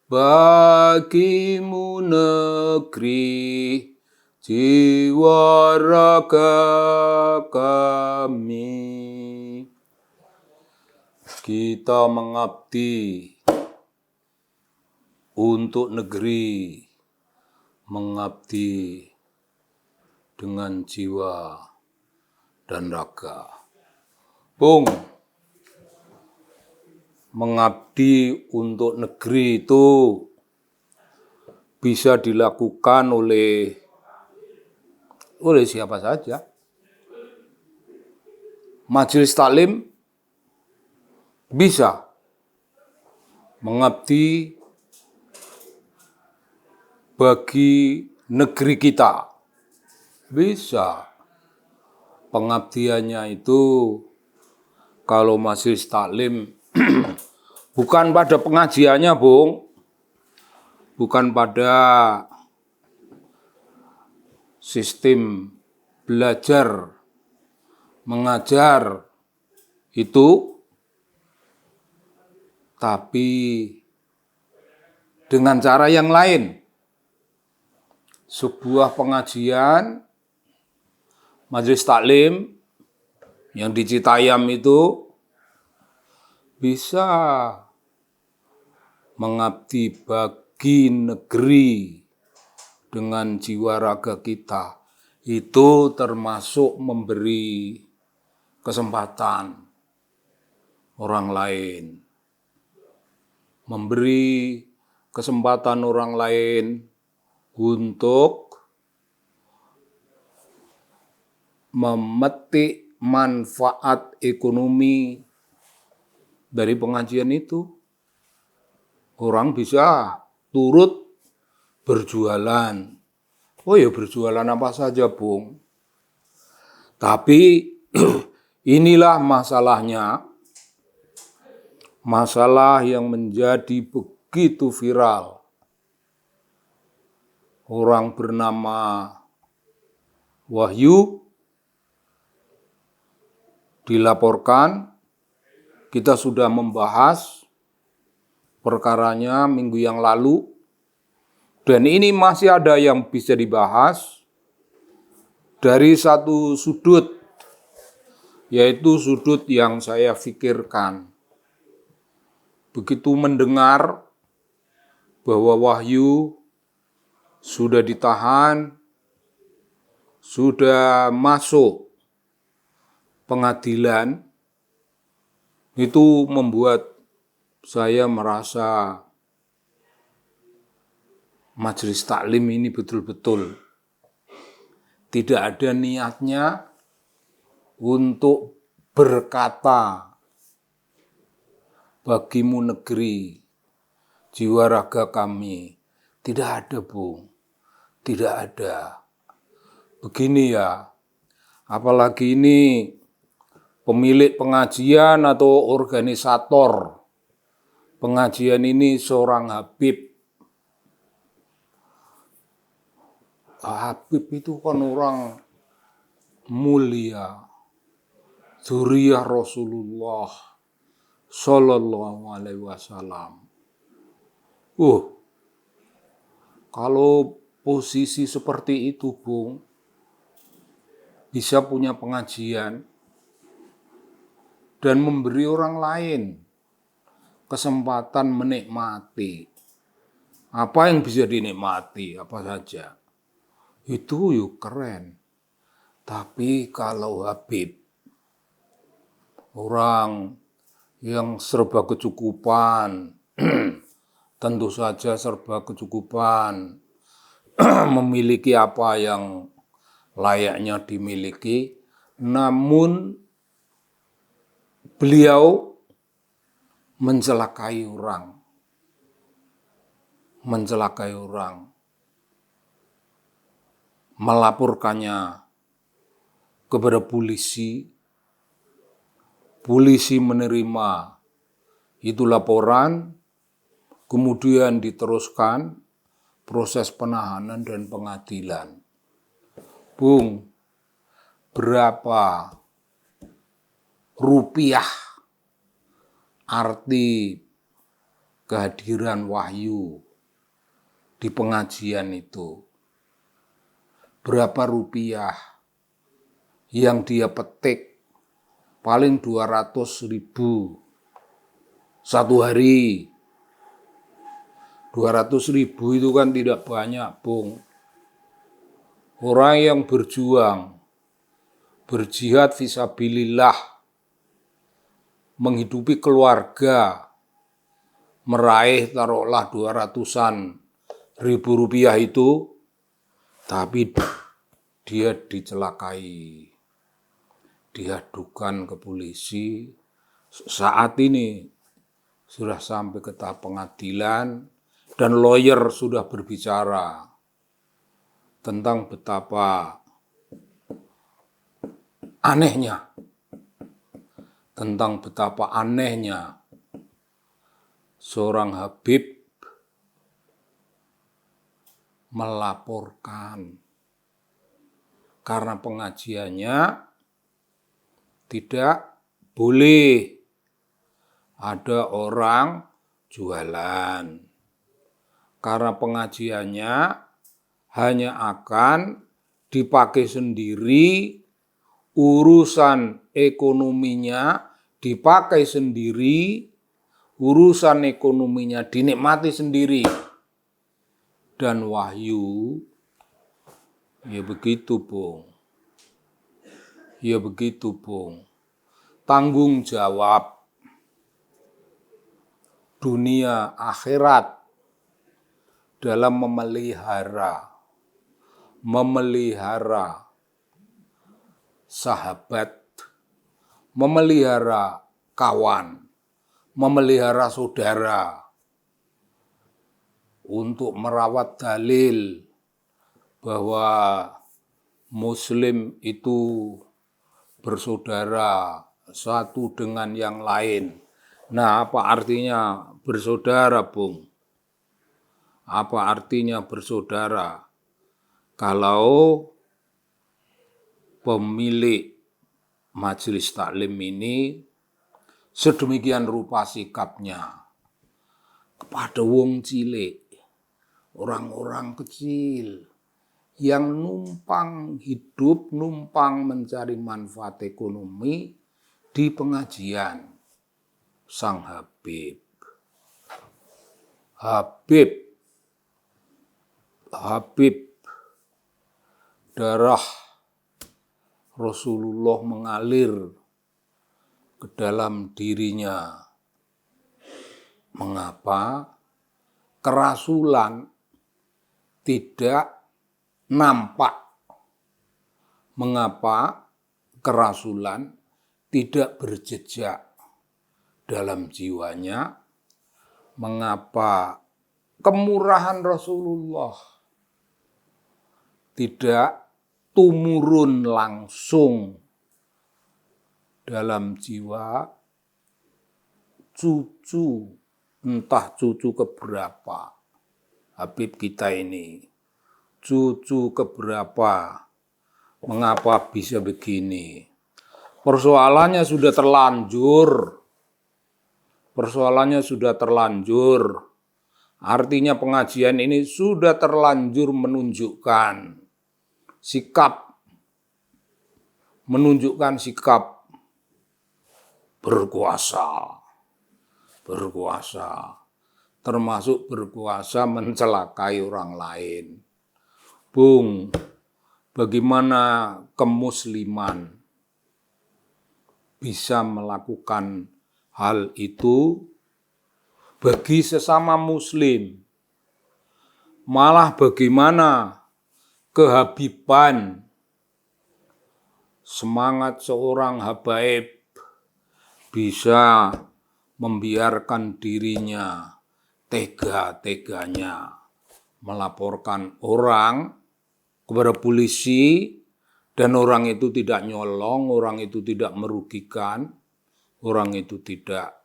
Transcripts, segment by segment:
bagimu negeri, jiwa raga kami. Kita mengabdi untuk negeri, mengabdi dengan jiwa dan raga. Bung, mengabdi untuk negeri itu bisa dilakukan oleh siapa saja. Majelis Taklim bisa mengabdi bagi negeri kita. Bisa. Pengabdiannya itu kalau Majelis Taklim bukan pada pengajiannya, Bung. Bukan pada sistem belajar, mengajar itu, tapi dengan cara yang lain. Sebuah pengajian Majelis Taklim yang di Citayam itu bisa mengabdi bagi negeri dengan jiwa raga kita. Itu termasuk memberi kesempatan orang lain. Memberi kesempatan orang lain untuk memetik manfaat ekonomi dari pengajian itu. Orang bisa turut berjualan. Oh ya, berjualan apa saja, Bung. Tapi inilah masalahnya. Masalah yang menjadi begitu viral. Orang bernama Wahyu dilaporkan, kita sudah membahas perkaranya minggu yang lalu, dan ini masih ada yang bisa dibahas dari satu sudut, yaitu sudut yang saya pikirkan. Begitu mendengar bahwa Wahyu sudah ditahan, sudah masuk pengadilan, itu membuat saya merasa Majelis Taklim ini betul-betul tidak ada niatnya untuk berkata bagimu negeri, jiwa raga kami. Tidak ada, Bung. Tidak ada. Begini ya, apalagi ini pemilik pengajian atau organisator pengajian ini seorang Habib. Habib itu kan orang mulia, dzurriyyah Rasulullah Sallallahu Alaihi Wasallam. Kalau posisi seperti itu, Bung, bisa punya pengajian dan memberi orang lain kesempatan menikmati. Apa yang bisa dinikmati, apa saja. Itu yuk keren. Tapi kalau Habib, orang yang serba kecukupan, tentu saja serba kecukupan, memiliki apa yang layaknya dimiliki, namun beliau mencelakai orang, melaporkannya kepada polisi menerima itu laporan, kemudian diteruskan proses penahanan dan pengadilan. Bung, berapa rupiah arti kehadiran wahyu di pengajian itu. Berapa rupiah yang dia petik? Paling 200.000 satu hari. 200.000 itu kan tidak banyak, Bung. Orang yang berjuang, berjihad fisabilillah, menghidupi keluarga, meraih taruhlah 200.000 rupiah itu, tapi dia dicelakai, diadukan ke polisi. Saat ini sudah sampai ke tahap pengadilan dan lawyer sudah berbicara tentang betapa anehnya, seorang Habib melaporkan karena pengajiannya tidak boleh ada orang jualan. Karena pengajiannya hanya akan dipakai sendiri, urusan ekonominya dipakai sendiri, urusan ekonominya dinikmati sendiri. Dan wahyu, ya begitu, Bung. Ya begitu, Bung. Tanggung jawab dunia akhirat dalam memelihara sahabat, memelihara kawan, memelihara saudara, untuk merawat dalil bahwa Muslim itu bersaudara satu dengan yang lain. Nah, apa artinya bersaudara, Bung? Apa artinya bersaudara? Kalau pemilik majelis taklim ini sedemikian rupa sikapnya kepada wong cilik, orang-orang kecil yang numpang hidup, numpang mencari manfaat ekonomi di pengajian sang Habib. Darah Rasulullah mengalir ke dalam dirinya. Mengapa kerasulan tidak nampak? Mengapa kerasulan tidak berjejak dalam jiwanya? Mengapa kemurahan Rasulullah tidak tumurun langsung dalam jiwa cucu, entah cucu keberapa Habib kita ini, cucu keberapa, mengapa bisa begini? Persoalannya sudah terlanjur. Artinya pengajian ini sudah terlanjur menunjukkan sikap berkuasa, termasuk berkuasa mencelakai orang lain. Bung, bagaimana kemusliman bisa melakukan hal itu bagi sesama muslim? Malah bagaimana kehabiban semangat seorang habaib bisa membiarkan dirinya tega-teganya melaporkan orang kepada polisi, dan orang itu tidak nyolong, orang itu tidak merugikan, orang itu tidak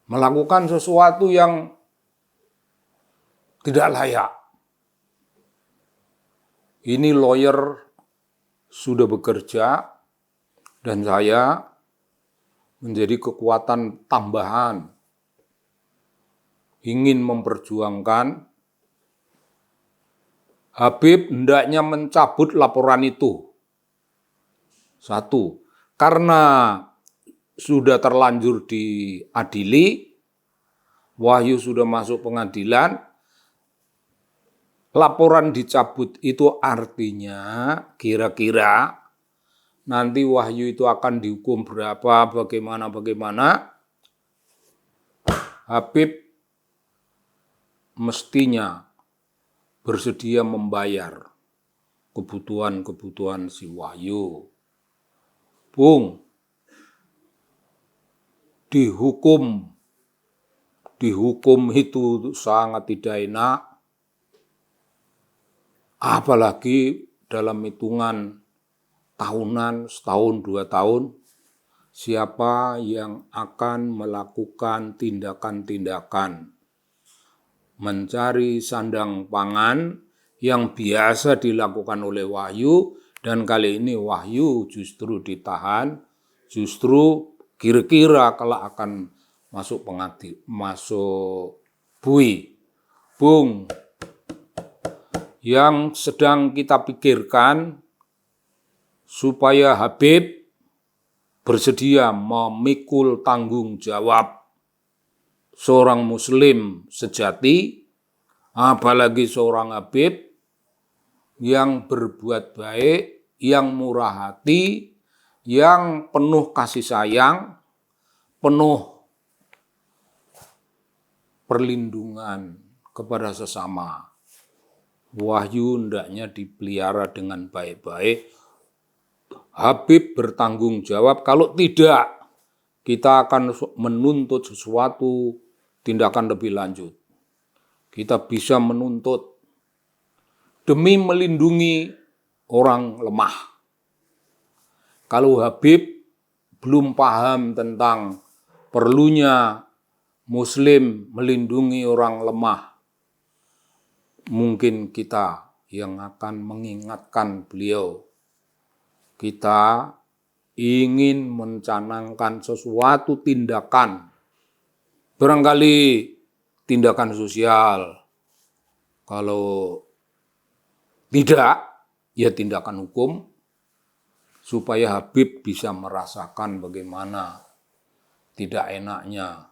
melakukan sesuatu yang tidak layak. Ini lawyer sudah bekerja dan saya menjadi kekuatan tambahan ingin memperjuangkan, Habib hendaknya mencabut laporan itu. 1, karena sudah terlanjur diadili, Wahyu sudah masuk pengadilan, laporan dicabut itu artinya kira-kira nanti Wahyu itu akan dihukum berapa, bagaimana. Habib mestinya bersedia membayar kebutuhan si Wahyu. Bung, dihukum itu sangat tidak enak, apalagi dalam hitungan tahunan, setahun, 2 tahun, siapa yang akan melakukan tindakan-tindakan mencari sandang pangan yang biasa dilakukan oleh Wahyu, dan kali ini Wahyu justru ditahan, justru kira-kira kalau akan masuk bui. Bung, yang sedang kita pikirkan supaya Habib bersedia memikul tanggung jawab seorang muslim sejati, apalagi seorang Habib yang berbuat baik, yang murah hati, yang penuh kasih sayang, penuh perlindungan kepada sesama. Wahyu hendaknya dipelihara dengan baik-baik. Habib bertanggung jawab, kalau tidak kita akan menuntut sesuatu tindakan lebih lanjut. Kita bisa menuntut demi melindungi orang lemah. Kalau Habib belum paham tentang perlunya Muslim melindungi orang lemah, mungkin kita yang akan mengingatkan beliau. Kita ingin mencanangkan sesuatu tindakan, barangkali tindakan sosial. Kalau tidak, ya tindakan hukum, supaya Habib bisa merasakan bagaimana tidak enaknya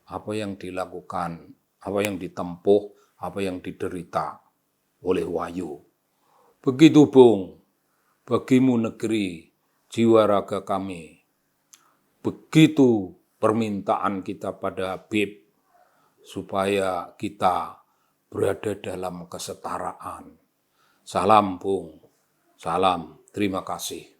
apa yang dilakukan, apa yang ditempuh, apa yang diderita oleh Wahyu. Begitu Bung, bagimu negeri, jiwa raga kami. Begitu permintaan kita pada Habib, supaya kita berada dalam kesetaraan. Salam Bung, salam, terima kasih.